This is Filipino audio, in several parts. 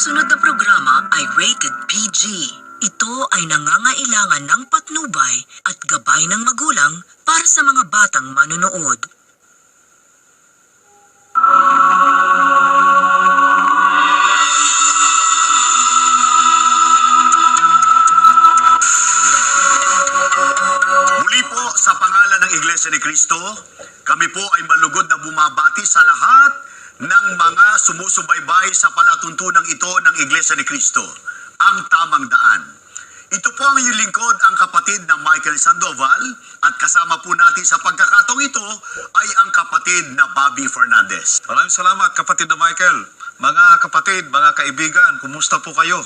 sumusunod na programa ay rated PG. Ito ay nangangailangan ng patnubay at gabay ng magulang para sa mga batang manonood. Muli po sa pangalan ng Iglesia ni Cristo, kami po ay malugod na bumabati sa lahat ng mga sumusubaybay sa palatuntunang ito ng Iglesia ni Cristo, ang tamang daan. Ito po ang inyong lingkod, ang kapatid na Michael Sandoval, at kasama po natin sa pagkakataong ito ay ang kapatid na Bobby Fernandez. Maraming salamat, kapatid na Michael. Mga kapatid, mga kaibigan, kumusta po kayo?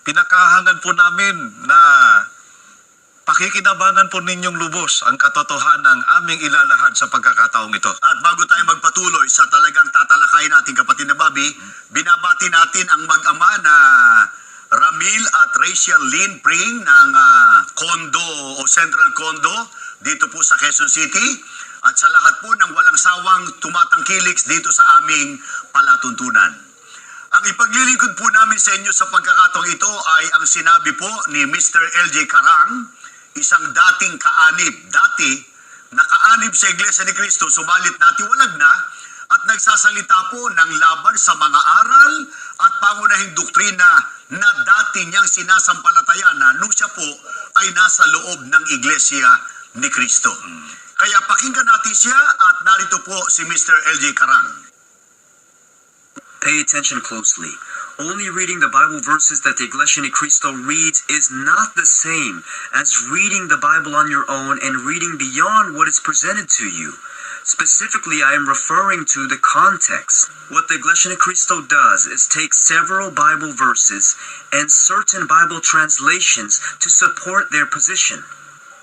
Pinakahangan po namin na pakikinabangan po ninyong lubos ang katotohanan ng aming ilalahad sa pagkakataong ito. At bago tayo magpatuloy sa talagang tatalakayin natin, kapatid na Bobby, binabati natin ang mag-ama na Ramil at Rachel Lynn Pring ng condo o Central Condo dito po sa Quezon City, at sa lahat po ng walang sawang tumatangkilik dito sa aming palatuntunan. Ang ipaglilingkod po namin sa inyo sa pagkakataong ito ay ang sinabi po ni Mr. LJ Karang, isang dating nakaanib sa Iglesia ni Cristo, subalit natiwalag na, at nagsasalita po ng laban sa mga aral at pangunahing doktrina na dati niyang sinasampalatayan na nung siya po ay nasa loob ng Iglesia ni Cristo. Kaya pakinggan natin siya, at narito po si Mr. LJ Karang. Pay attention closely. Only reading the Bible verses that the Iglesia ni Cristo reads is not the same as reading the Bible on your own and reading beyond what is presented to you. Specifically, I am referring to the context. What the Iglesia ni Cristo does is take several Bible verses and certain Bible translations to support their position.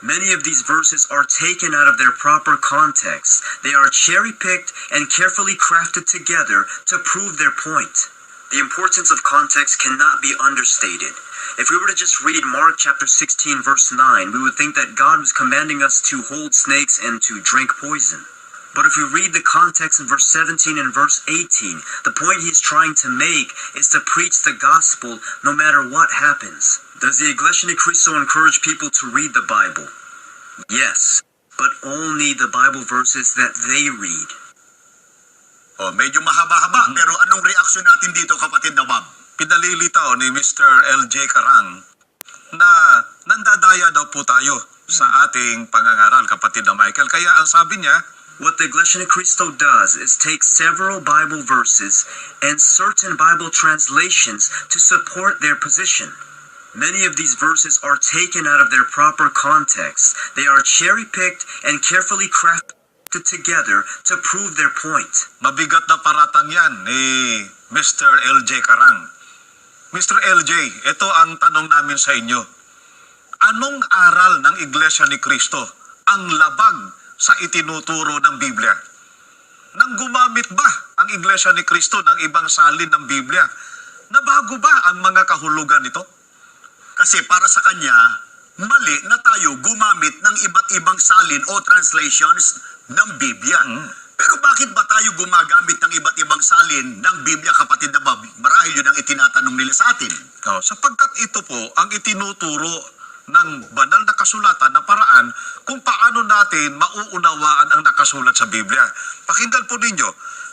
Many of these verses are taken out of their proper context. They are cherry-picked and carefully crafted together to prove their point. The importance of context cannot be understated. If we were to just read Mark chapter 16 verse 9, we would think that God was commanding us to hold snakes and to drink poison. But if we read the context in verse 17 and verse 18, the point he's trying to make is to preach the gospel no matter what happens. Does the Iglesia ni Cristo encourage people to read the Bible? Yes, but only the Bible verses that they read. Oh, medyo mahaba-haba, pero anong reaksyon natin dito, kapatid na Bob? Pinalilitaw ni Mr. LJ Karang na nandadaya daw po tayo sa ating pangangaral, kapatid na Michael. Kaya ang sabi niya, what the Iglesia ni Cristo does is take several Bible verses and certain Bible translations to support their position. Many of these verses are taken out of their proper context. They are cherry-picked and carefully crafted together to prove their point. mabigat na paratang yan ni Mr. LJ Karang. Mr. LJ, ito ang tanong namin sa inyo. Anong aral ng Iglesia ni Cristo ang labag sa itinuturo ng Biblia? Nang gumamit ba ang Iglesia ni Cristo ng ibang salin ng Biblia? Nabago ba ang mga kahulugan nito? Kasi para sa kanya, mali na tayo gumamit ng iba't ibang salin o translations ng Biblia. Pero bakit ba tayo gumagamit ng iba't ibang salin ng Biblia, kapatid na Bob? Marahil yun ang itinatanong nila sa atin. Sapagkat ito po ang itinuturo ng banal na kasulatan na paraan kung paano natin mauunawaan ang nakasulat sa Biblia. Pakinggan po ninyo,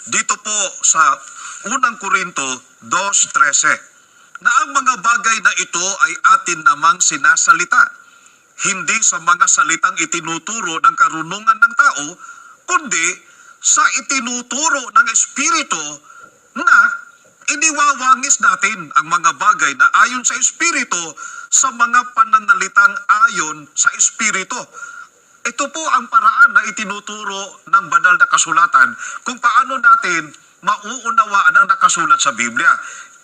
dito po sa unang Korinto 2:13, na ang mga bagay na ito ay atin namang sinasalita, hindi sa mga salitang itinuturo ng karunungan ng tao, kundi sa itinuturo ng Espiritu na iniwawangis natin ang mga bagay na ayon sa Espiritu sa mga pananalitang ayon sa Espiritu. Ito po ang paraan na itinuturo ng banal na kasulatan kung paano natin mauunawaan ang nakasulat sa Biblia.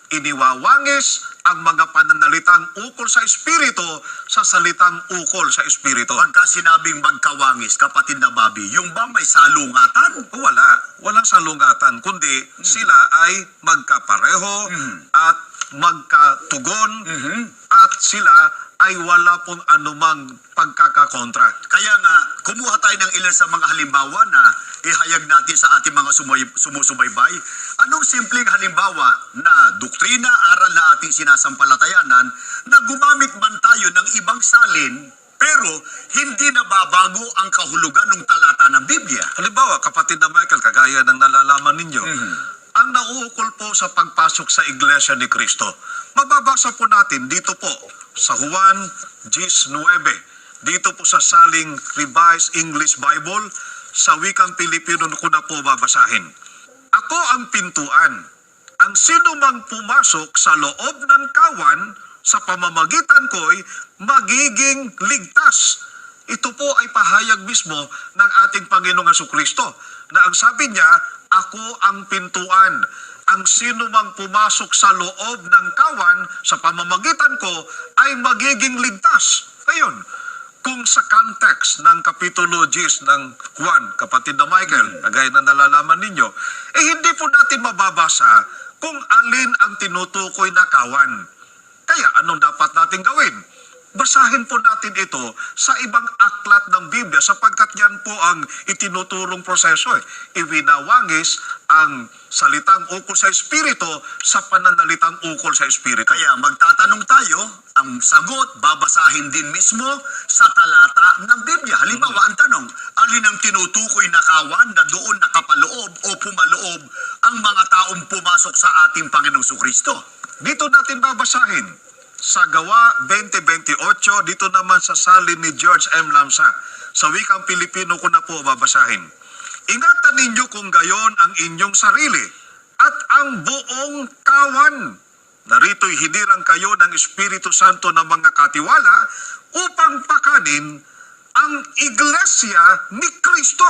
Iniwawangis ang mga pananalitang ukol sa Espiritu sa salitang ukol sa Espiritu. Pagka sinabing magkawangis, kapatid na Bobby, yung ba may salungatan? Walang salungatan, kundi sila ay magkapareho at magkatugon at sila ay wala pong anumang pagkakakontra. Kaya nga, kumuha tayo ng ilan sa mga halimbawa na ihayag natin sa ating mga sumusubaybay. Anong simpleng halimbawa na doktrina, aral na ating sinasampalatayanan na gumamit man tayo ng ibang salin pero hindi nababago ang kahulugan ng talata ng Biblia? Halimbawa, kapatid na Michael, kagaya ng nalalaman ninyo, ang nauukol po sa pagpasok sa Iglesia ni Cristo. Mababasa po natin dito po sa Juan 19, dito po sa Saling Revised English Bible, sa wikang Pilipino ko na po babasahin. Ako ang pintuan. Ang sino mang pumasok sa loob ng kawan, sa pamamagitan ko'y magiging ligtas. Ito po ay pahayag mismo ng ating Panginoong Jesucristo na ang sabi niya, ako ang pintuan. Ang sino mang pumasok sa loob ng kawan, sa pamamagitan ko, ay magiging ligtas. Ngayon, kung sa context ng Kapitulo 10 ng Juan, kapatid na Michael, kagaya na nalalaman ninyo, hindi po natin mababasa kung alin ang tinutukoy na kawan. Kaya anong dapat natin gawin? Basahin po natin ito sa ibang aklat ng Biblia sapagkat yan po ang itinuturong proseso. Iwinawangis ang salitang ukol sa Espiritu sa pananalitang ukol sa Espiritu. Kaya magtatanong tayo, ang sagot babasahin din mismo sa talata ng Biblia. Halimbawa, ang tanong, alin ang tinutukoy na kawan na doon nakapaloob o pumaloob ang mga taong pumasok sa ating Panginoong Jesucristo? Dito natin babasahin sa Gawa 20:28, dito naman sa salin ni George M. Lamsa. Sa wikang Pilipino ko na po babasahin. Ingatan ninyo kung gayon ang inyong sarili at ang buong kawan. Narito'y hinirang kayo ng Espiritu Santo ng mga katiwala upang pakanin ang iglesia ni Kristo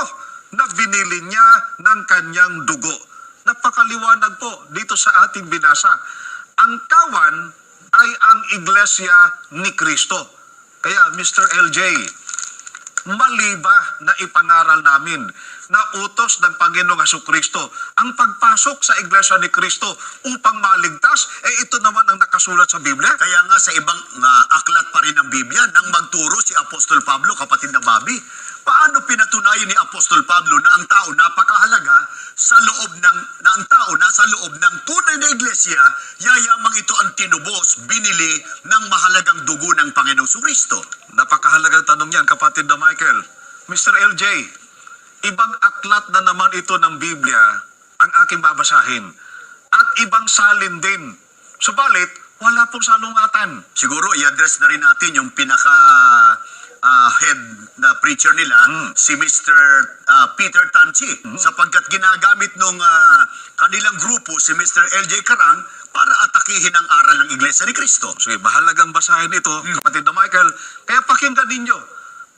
na binili niya ng kanyang dugo. Napakaliwanag po dito sa ating binasa. Ang kawan ay ang iglesia ni Kristo. Kaya Mr. LJ, mali ba na ipangaral namin na utos ng Panginoong Jesucristo ang pagpasok sa iglesia ni Kristo upang maligtas? Ito naman ang nakasulat sa Biblia. Kaya nga sa ibang aklat pa rin ng Biblia, nang magturo si Apostol Pablo, kapatid na Bobby, paano pinatunayan ni Apostol Pablo na ang tao napakahalaga sa loob ng na ang tao nasa loob ng tunay na iglesia, yayamang ito ang tinubos, binili ng mahalagang dugo ng Panginoong Jesucristo? Napakahalagang tanong yan, kapatid na Michael. Mr. LJ, ibang aklat na naman ito ng Biblia ang aking babasahin. At ibang salin din. Subalit, wala pong salungatan. Siguro i-address na rin natin yung pinaka head na preacher nila, si Mr. Peter Tanchi, sapagkat ginagamit nung kanilang grupo si Mr. LJ Karang para atakihin ang aral ng Iglesia ni Cristo. Sige, mahalagang basahin ito, kapatid na Michael. Kaya pakinggan ninyo,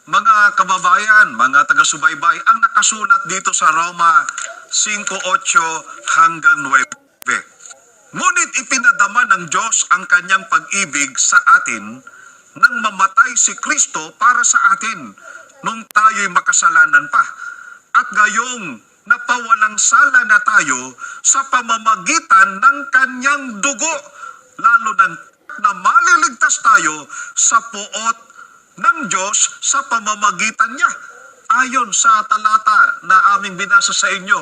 mga kababayan, mga taga-subaybay, ang nakasulat dito sa Roma 5:8 hanggang 9. Ngunit ipinadama ng Diyos ang kanyang pag-ibig sa atin nang mamatay si Kristo para sa atin nung tayo'y makasalanan pa. At gayong napawalang sala na tayo sa pamamagitan ng kanyang dugo, lalo na maliligtas tayo sa puot ng Diyos sa pamamagitan niya. Ayon sa talata na aming binasa sa inyo,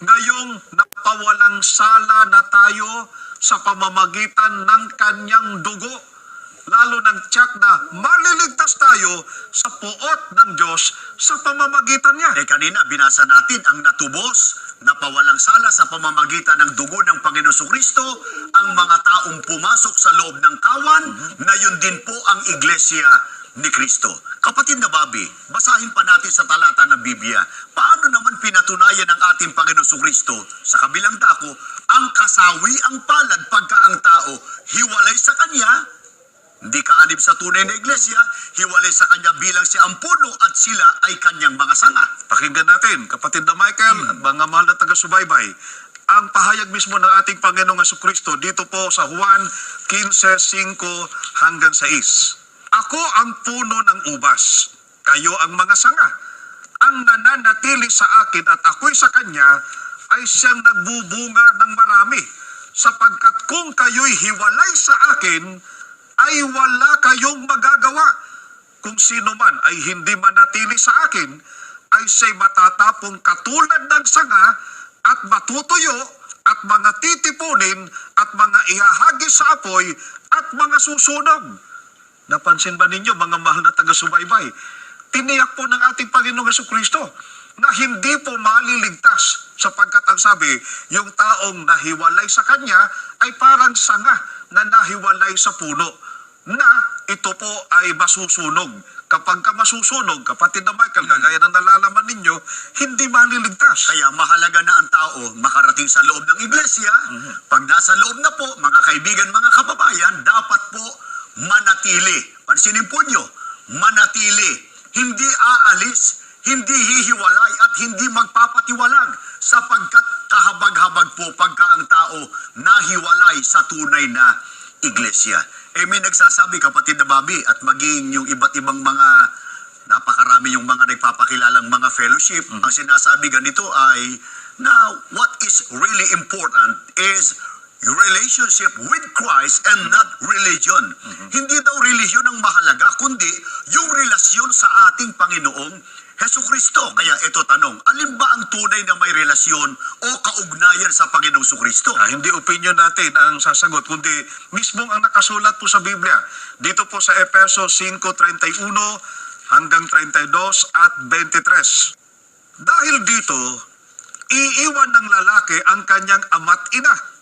ngayong napawalang sala na tayo sa pamamagitan ng kanyang dugo, lalo ng tiyak na maliligtas tayo sa puot ng Diyos sa pamamagitan niya. Kanina binasa natin ang natubos, napawalang sala sa pamamagitan ng dugo ng Panginoon Jesucristo, ang mga taong pumasok sa loob ng kawan, na yun din po ang iglesia ni Kristo. Kapatid na Bobby, basahin pa natin sa talata ng Biblia. Paano naman pinatunayan ng ating Panginoon Jesucristo sa kabilang dako ang kasawi ang palad pagka ang tao hiwalay sa Kanya, hindi kaanib sa tunay na iglesia, hiwalay sa Kanya bilang siya ang puno at sila ay Kanyang mga sanga. Pakinggan natin, kapatid na Michael at mga mahal na taga-subaybay, ang pahayag mismo ng ating Panginoong Jesucristo dito po sa Juan 15:5 hanggang 6. Ako ang puno ng ubas, kayo ang mga sanga. Ang nananatili sa akin at ako'y sa kanya ay siyang nagbubunga ng marami, sapagkat kung kayo'y hiwalay sa akin, ay wala kayong magagawa. Kung sino man ay hindi manatili sa akin, ay siya'y matatapong katulad ng sanga at matutuyo at mga titipunin at mga ihahagis sa apoy at mga susunog. Napansin ba ninyo, mga mahal na taga-subaybay? Tiniyak po ng ating Panginoong Jesucristo na hindi po maliligtas, sapagkat ang sabi, yung taong nahiwalay sa Kanya ay parang sanga na nahiwalay sa puno, na ito po ay masusunog. Kapag ka masusunog, kapatid na Michael, kagaya ng nalalaman ninyo, hindi maliligtas. Kaya mahalaga na ang tao makarating sa loob ng iglesia. Pag nasa loob na po, mga kaibigan, mga kababayan, dapat po manatili. Pansinin po nyo, manatili. Hindi aalis, hindi hihiwalay at hindi magpapatiwalag, sapagkat kahabag-habag po pagka ang tao nahiwalay sa tunay na iglesia. May nagsasabi, kapatid na Bobby, at maging yung iba't ibang mga napakarami yung mga nagpapakilalang mga fellowship, ang sinasabi ganito ay, now, what is really important is your relationship with Christ and not religion. Hindi daw religion ang mahalaga, kundi yung relasyon sa ating Panginoong Jesucristo. Kaya ito tanong, alin ba ang tunay na may relasyon o kaugnayan sa Panginoong Jesucristo? Hindi opinion natin ang sasagot, kundi mismong ang nakasulat po sa Biblia. Dito po sa Efeso 5:31 hanggang 32 at 23. Dahil dito, iiwan ng lalaki ang kanyang ama't ina,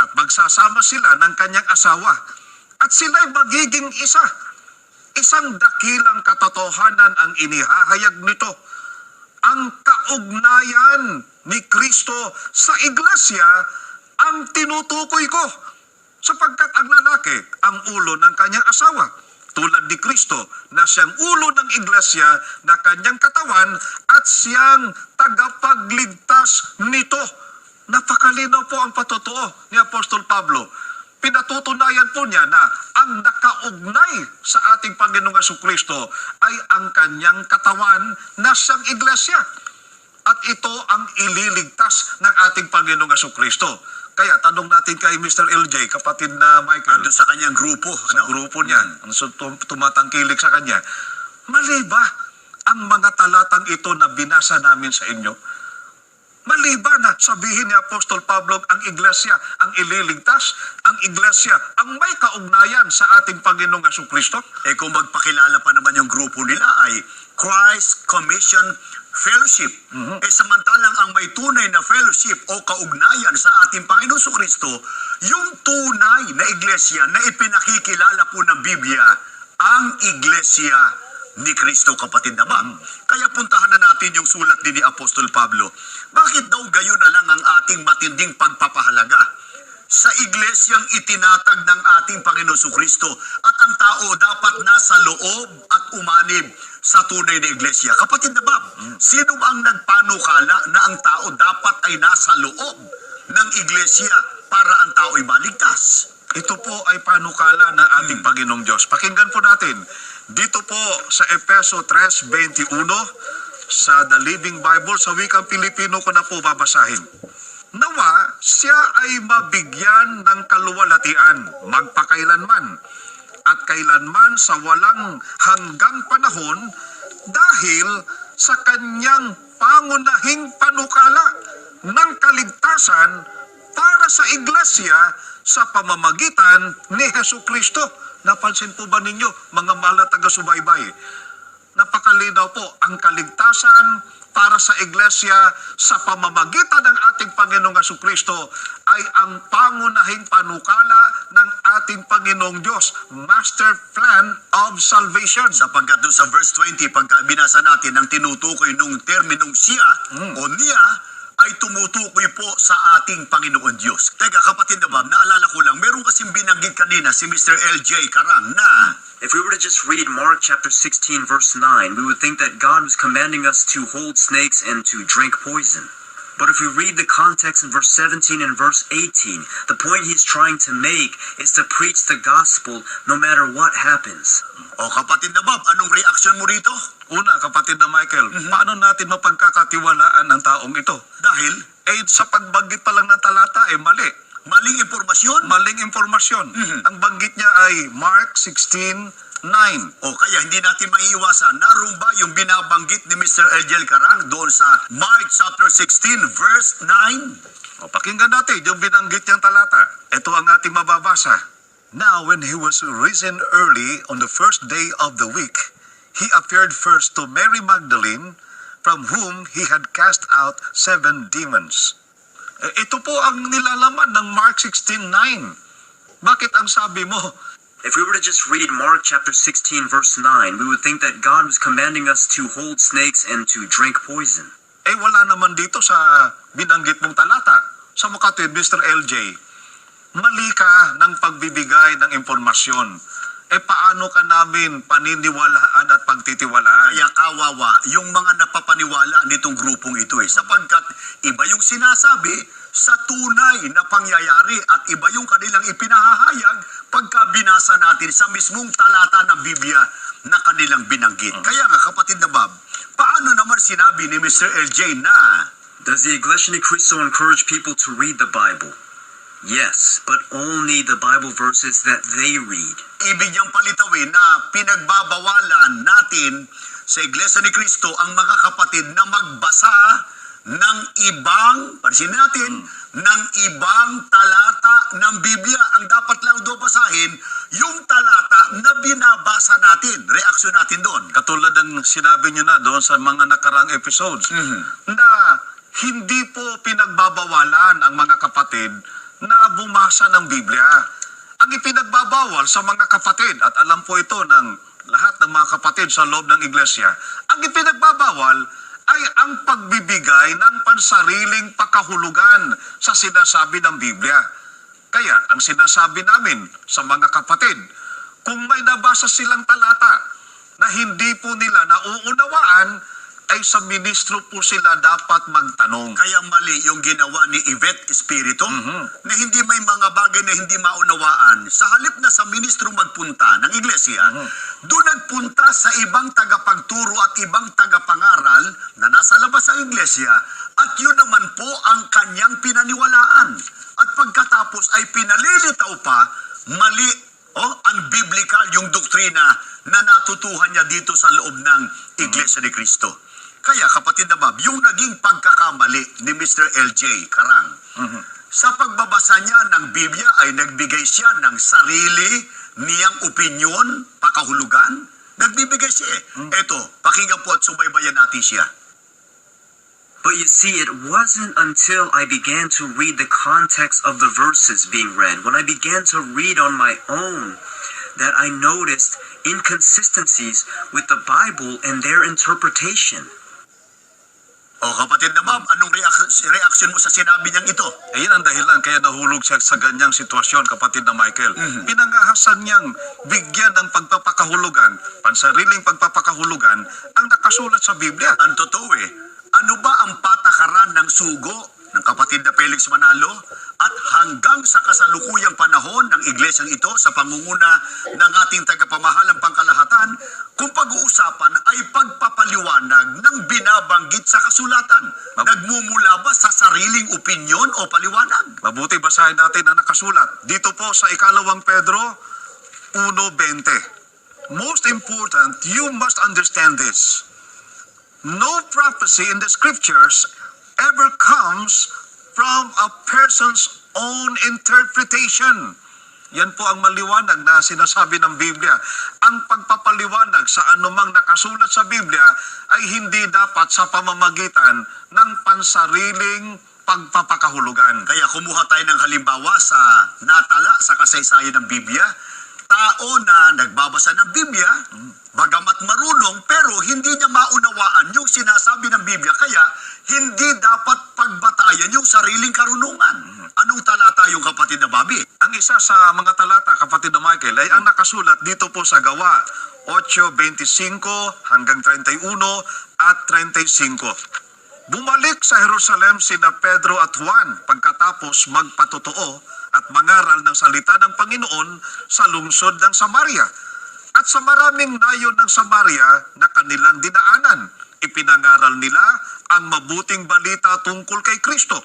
at magsasama sila ng kanyang asawa, at sila'y magiging isa. Isang dakilang katotohanan ang inihahayag nito. Ang kaugnayan ni Kristo sa iglesia ang tinutukoy ko, sapagkat ang lalaki ang ulo ng kanyang asawa, tulad ni Kristo na siyang ulo ng iglesia na kanyang katawan at siyang tagapagligtas nito. Napakalinaw po ang patotoo ni Apostol Pablo. Pinatutunayan po niya na ang nakaugnay sa ating Panginoong Jesucristo ay ang kanyang katawan na siyang iglesia. At ito ang ililigtas ng ating Panginoong Jesucristo. Kaya tanong natin kay Mr. LJ, kapatid na Michael, Doon sa kanyang grupo. sa grupo niya, ang tumatangkilik sa kanya, mali ba ang mga talatang ito na binasa namin sa inyo? Mali ba na sabihin ni Apostol Pablo ang iglesia ang ililigtas, ang iglesia ang may kaugnayan sa ating Panginoong Jesucristo? Kung magpakilala pa naman yung grupo nila ay Christ Commission Fellowship. Samantalang ang may tunay na fellowship o kaugnayan sa ating Panginoong Jesucristo, yung tunay na iglesia na ipinakikilala po ng Biblia, ang iglesia ni Kristo, kapatid na ba? Kaya puntahan na natin yung sulat din ni Apostol Pablo. Bakit daw gayon na lang ang ating matinding pagpapahalaga sa iglesyang itinatag ng ating Panginoon Jesucristo, at ang tao dapat nasa loob at umanib sa tunay na iglesia? Kapatid na ba, sino ba ang nagpanukala na ang tao dapat ay nasa loob ng iglesia para ang tao ay maligtas? Ito po ay panukala ng ating Panginoong Diyos. Pakinggan po natin. Dito po sa Efeso 3:21 sa The Living Bible, sa wikang Pilipino ko na po babasahin. Nawa siya ay mabigyan ng kaluwalhatian magpakailanman at kailanman sa walang hanggang panahon, dahil sa kanyang pangunahing panukala ng kaligtasan para sa iglesia sa pamamagitan ni Jesucristo. Napansin po ba ninyo, mga mahal na taga-subaybay? Napakalinaw po, ang kaligtasan para sa iglesia sa pamamagitan ng ating Panginoong Jesucristo ay ang pangunahing panukala ng ating Panginoong Diyos, master plan of salvation. Sapagkat doon sa verse 20, pagka binasa natin, ang tinutukoy nung terminong siya o niya ay tumutukoy po sa ating Panginoon Diyos. Teka, kapatid na Bob, naalala ko lang, meron kasing binanggit kanina si Mr. LJ Karang na If we were to just read Mark chapter 16 verse 9, we would think that God was commanding us to hold snakes and to drink poison. But if we read the context in verse 17 and verse 18, the point he's trying to make is to preach the gospel no matter what happens. O kapatid na Bob, anong reaksyon mo rito? Una, kapatid na Michael, paano natin mapagkakatiwalaan ang taong ito? Dahil Sa pagbanggit pa lang ng talata, mali. maling impormasyon. Maling impormasyon. Ang banggit niya ay Mark 16:9. O kaya hindi natin maiiwasan, naroon ba yung binabanggit ni Mr. Elgel Karang doon sa Mark chapter 16 verse 9? Pakinggan natin yung binanggit niyang talata. Ito ang ating mababasa. Now when he was risen early on the first day of the week, he appeared first to Mary Magdalene, from whom he had cast out 7 demons. Ito po ang nilalaman ng Mark 16:9. Bakit ang sabi mo? If we were to just read Mark chapter 16 verse 9, we would think that God was commanding us to hold snakes and to drink poison. Wala naman dito sa binanggit mong talata. Sa makatwid, Mr. LJ, mali ka ng pagbibigay ng impormasyon. Paano ka namin paniniwalaan at pagtitiwalaan? Kaya kawawa yung mga napapaniwala nitong grupong ito sapagkat iba yung sinasabi sa tunay na pangyayari at iba yung kanilang ipinahahayag pagka binasa natin sa mismong talata ng Biblia na kanilang binanggit. Kaya nga kapatid na Bob, paano naman sinabi ni Mr. LJ na Does the Iglesia ni Cristo encourage people to read the Bible? Yes, but only the Bible verses that they read. ibig niyang palitawin na pinagbabawalan natin sa Iglesia ni Cristo ang mga kapatid na magbasa ng ibang, pansin natin, ng ibang talata ng Biblia. Ang dapat lang doon basahin, yung talata na binabasa natin. Reaksyon natin doon. Katulad ng sinabi niyo na doon sa mga nakarang episodes, na hindi po pinagbabawalan ang mga kapatid na bumasa ng Biblia. Ang ipinagbabawal sa mga kapatid, at alam po ito ng lahat ng mga kapatid sa loob ng iglesia, ang ipinagbabawal ay ang pagbibigay ng pansariling pakahulugan sa sinasabi ng Biblia. Kaya, ang sinasabi namin sa mga kapatid, kung may nabasa silang talata na hindi po nila nauunawaan, ay sa ministro po sila dapat magtanong. Kaya mali yung ginawa ni Yvette Espiritu na hindi may mga bagay na hindi maunawaan. Sa halip na sa ministro magpunta ng iglesia, doon nagpunta sa ibang tagapagturo at ibang tagapangaral na nasa labas sa iglesia at yun naman po ang kanyang pinaniwalaan. At pagkatapos ay pinalilitaw pa mali ang biblical yung doktrina na natutuhan niya dito sa loob ng Iglesia ni Cristo. Kaya kapatid na Bob, yung naging pagkakamali ni Mr. LJ Karang, sa pagbabasa niya ng Biblia ay nagbigay siya ng sarili niyang opinyon, pakahulugan, nagbibigay siya Eto, pakinggan po at subaybayan natin siya. But you see, it wasn't until I began to read the context of the verses being read, when I began to read on my own, that I noticed inconsistencies with the Bible and their interpretation. Kapatid na Bob, anong reaksyon mo sa sinabi niyang ito? Ayun ang dahilan kaya nahulog siya sa ganyang sitwasyon, kapatid na Michael. Pinangahasan niyang bigyan ng pagpapakahulugan, pansariling pagpapakahulugan, ang nakasulat sa Biblia. Ang totoo ano ba ang patakaran ng sugo ng kapatid na Felix Manalo at hanggang sa kasalukuyang panahon ng iglesyang ito sa pangunguna ng ating tagapamahalang pangkalahatan kung pag-uusapan ay pagpapaliwanag ng binabanggit sa kasulatan. Nagmumula ba sa sariling opinyon o paliwanag? Mabuti basahin natin ang nakasulat. Dito po sa 2 Pedro 1:20. Most important, you must understand this. No prophecy in the scriptures ever comes from a person's own interpretation. Yan po ang maliwanag na sinasabi ng Biblia. Ang pagpapaliwanag sa anumang nakasulat sa Biblia ay hindi dapat sa pamamagitan ng pansariling pagpapakahulugan. Kaya kumuha tayo ng halimbawa sa natala sa kasaysayan ng Biblia. Tao na nagbabasa ng Biblia, bagamat marunong, pero hindi niya maunawaan yung sinasabi ng Biblia. Kaya hindi dapat pagbatayan yung sariling karunungan. Anong talata yung kapatid na Bobby? Ang isa sa mga talata, kapatid na Michael, ay ang nakasulat dito po sa Gawa 8:25 hanggang 31 at 35. Bumalik sa Jerusalem sina Pedro at Juan pagkatapos magpatotoo at mangaral ng salita ng Panginoon sa lungsod ng Samaria. At sa maraming nayon ng Samaria na kanilang dinaanan, ipinangaral nila ang mabuting balita tungkol kay Kristo.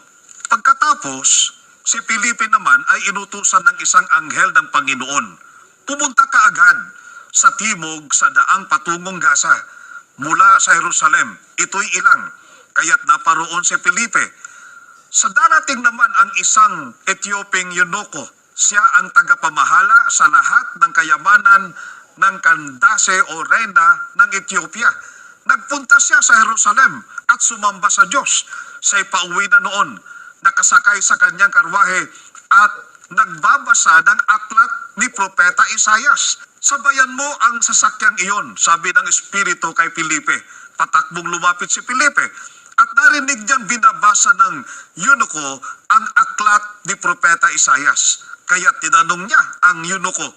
Pagkatapos, si Felipe naman ay inutusan ng isang anghel ng Panginoon. Pumunta kaagad sa timog sa daang patungong Gaza. Mula sa Jerusalem, ito'y ilang, kaya't naparoon si Felipe. Sa darating naman ang isang Etiopeng eunuko. Siya ang tagapamahala sa lahat ng kayamanan ng Candace o Reyna ng Ethiopia. Nagpunta siya sa Jerusalem at sumamba sa Diyos. Siya'y pauwi na noon, nakasakay sa kanyang karwahe at nagbabasa ng aklat ni Propeta Isaias. Sabayan mo ang sasakyang iyon, sabi ng Espiritu kay Felipe. Patakbong lumapit si Felipe at narinig niyang binabasa ng eunuko ang aklat ni Propeta Isaias. Kaya tinanong niya ang eunuko,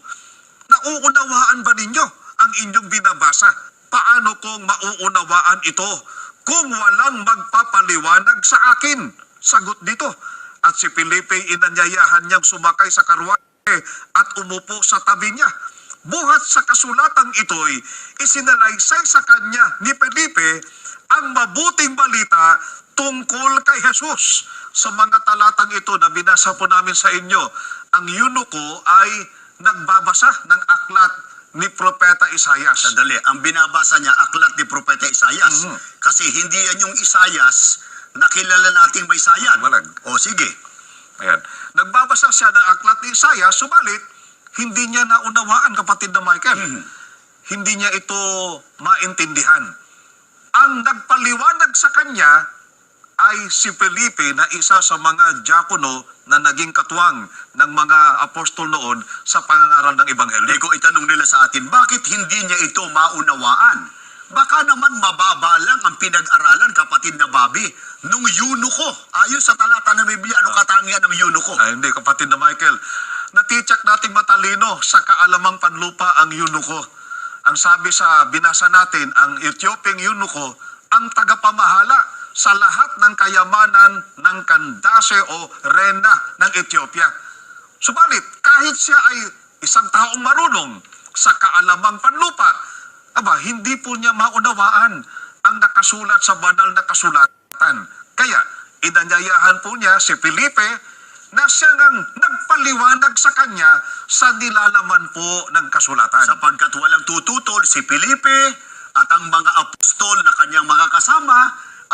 nauunawaan ba ninyo ang inyong binabasa? Paano kong mauunawaan ito kung walang magpapaliwanag sa akin? Sagot dito. At si Felipe inanyayahan niyang sumakay sa karwahe at umupo sa tabi niya. Buhat sa kasulatang ito'y isinalaysay sa kanya ni Felipe ang mabuting balita tungkol kay Jesus. Sa mga talatang ito na binasa po namin sa inyo, ang eunuko ay nagbabasa ng aklat ni Propeta Isaias. Sandali, ang binabasa niya, aklat ni Propeta Isaias. Kasi hindi yan yung Isaias na kilala nating may sayad. Walang. O sige. Ayan. Nagbabasa siya ng aklat ni Isaias, subalit hindi niya naunawaan, kapatid na Michael. Hindi niya ito maintindihan. Ang nagpaliwanag sa kanya ay si Felipe na isa sa mga diakono na naging katuwang ng mga apostol noon sa pangangaral ng Ebanghelyo. Eko, itanong nila sa atin, bakit hindi niya ito maunawaan? Baka naman mababa lang ang pinag-aralan, kapatid na Bobby, nung eunuko. Ayon sa talata ng Biblia, anong katangian ng eunuko? Ay, hindi, kapatid na Michael. Natitsak nating matalino sa kaalamang panlupa ang eunuko. Ang sabi sa binasa natin, ang Ethiopiang eunuko, ang tagapamahala sa lahat ng kayamanan ng Candace o Reyna ng Ethiopia. Subalit, kahit siya ay isang taong marunong sa kaalamang panlupa, hindi po niya maunawaan ang nakasulat sa banal na kasulatan. Kaya, inanyayahan po niya si Felipe na siya ngang nagpaliwanag sa kanya sa nilalaman po ng kasulatan. Sapagkat walang tututol, si Felipe at ang mga apostol na kanyang mga kasama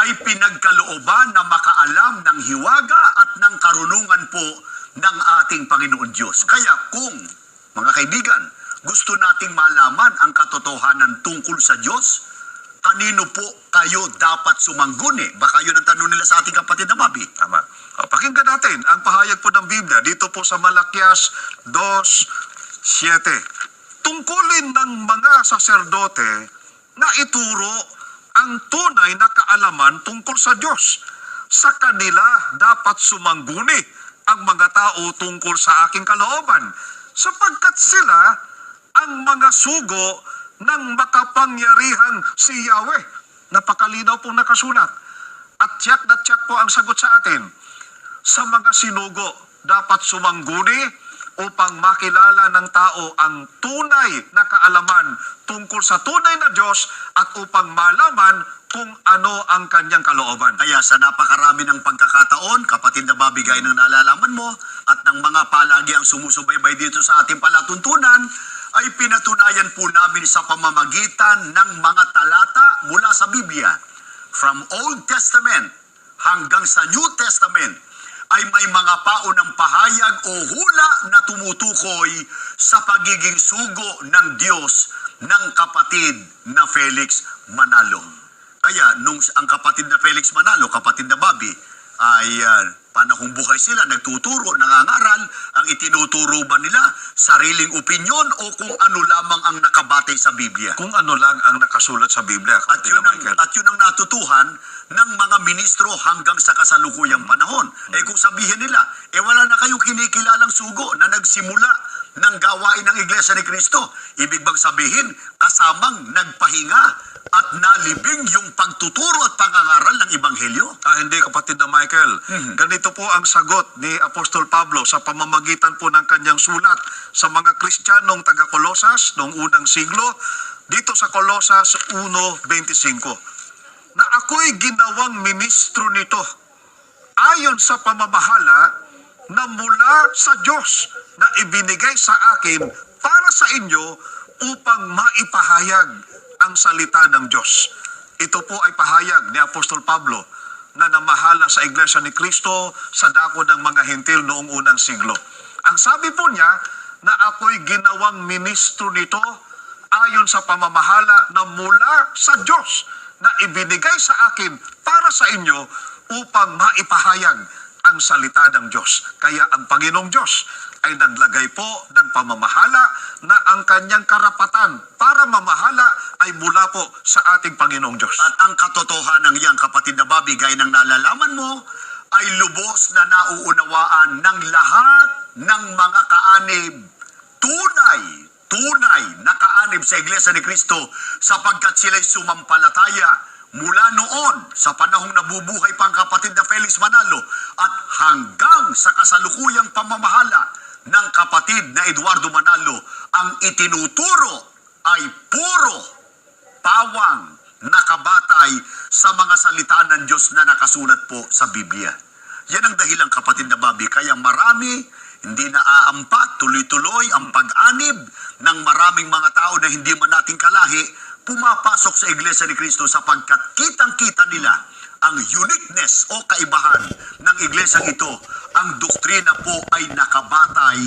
ay pinagkalooban na makaalam ng hiwaga at ng karunungan po ng ating Panginoon Diyos. Kaya kung, mga kaibigan, gusto nating malaman ang katotohanan tungkol sa Diyos, kanino po kayo dapat sumangguni? Baka yun ang tanong nila sa ating kapatid na Bobby. Tama. Pakinggan natin ang pahayag po ng Biblia dito po sa Malakias 2:7. Tungkulin ng mga saserdote na ituro ang tunay na kaalaman tungkol sa Diyos. Sa kanila dapat sumangguni ang mga tao tungkol sa aking kalooban, sapagkat sila ang mga sugo ng makapangyarihang si Yahweh. Napakalinaw pong nakasulat. At tiyak na tiyak po ang sagot sa atin. Sa mga sinugo, dapat sumangguni upang makilala ng tao ang tunay na kaalaman tungkol sa tunay na Diyos at upang malaman kung ano ang kanyang kalooban. Kaya sa napakarami ng pagkakataon, kapatid na Bobby, gaya ng nalalaman mo, at ng mga palagi ang sumusubaybay dito sa ating palatuntunan, ay pinatunayan po namin sa pamamagitan ng mga talata mula sa Biblia. From Old Testament hanggang sa New Testament, ay may mga paunang pahayag o hula na tumutukoy sa pagiging sugo ng Diyos ng kapatid na Felix Manalo. Kaya nung ang kapatid na Felix Manalo, kapatid na Bobby, ay panahong buhay sila, nagtuturo, nangangaral, ang itinuturo ba nila sariling opinyon o kung ano lamang ang nakabatay sa Biblia? Kung ano lang ang nakasulat sa Biblia. At yun ang natutuhan ng mga ministro hanggang sa kasalukuyang panahon. Kung sabihin nila, wala na kayong kinikilalang sugo na nagsimula ng gawain ng Iglesia ni Cristo. Ibig bang sabihin, kasamang nagpahinga at nalibing yung pagtuturo at pangangaral ng Ebanghelyo? Hindi, kapatid na Michael. Ganito po ang sagot ni Apostol Pablo sa pamamagitan po ng kanyang sulat sa mga Kristiyanong taga-Kolosas noong unang siglo, dito sa Kolosas 1:25, na ako'y ginawang ministro nito ayon sa pamamahala na mula sa Diyos na ibinigay sa akin para sa inyo upang maipahayag ang salita ng Diyos. Ito po ay pahayag ni Apostol Pablo na namahala sa Iglesia ni Cristo sa dako ng mga hentil noong unang siglo. Ang sabi po niya na ako'y ginawang ministro nito ayon sa pamamahala na mula sa Diyos na ibinigay sa akin para sa inyo upang maipahayag ang salita ng Diyos. Kaya ang Panginoong Diyos ay naglagay po ng pamamahala na ang kanyang karapatan para mamahala ay mula po sa ating Panginoong Diyos. At ang katotohanan ng kapatid na Bobby, gaya ng nalalaman mo, ay lubos na nauunawaan ng lahat ng mga kaanib. Tunay na kaanib sa Iglesia ni Cristo sapagkat sila'y sumampalataya mula noon sa panahong nabubuhay pang kapatid na Felix Manalo at hanggang sa kasalukuyang pamamahala ng kapatid na Eduardo Manalo, ang itinuturo ay puro pawang nakabatay sa mga salita ng Diyos na nakasulat po sa Biblia. Yan ang dahilan, kapatid na Bobby, kaya marami hindi naaampat tuloy-tuloy ang pag-anib ng maraming mga tao na hindi man nating kalahi pumapasok sa Iglesia ni Cristo sapagkat kitang-kita nila ang uniqueness o kaibahan ng Iglesia ito. Ang doktrina po ay nakabatay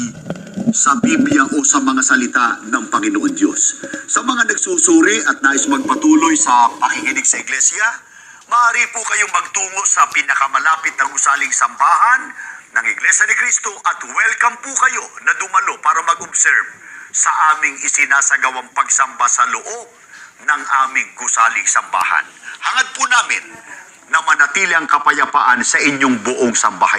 sa Biblia o sa mga salita ng Panginoon Diyos. Sa mga nagsusuri at nais magpatuloy sa pakikinig sa Iglesia, maaari po kayong magtungo sa pinakamalapit na gusaling sambahan ng Iglesia ni Cristo at welcome po kayo na dumalo para mag-observe sa aming isinasagawang pagsamba sa loob ng aming gusaling sambahan. Hangad po namin na manatili ang kapayapaan sa inyong buong sambahayan.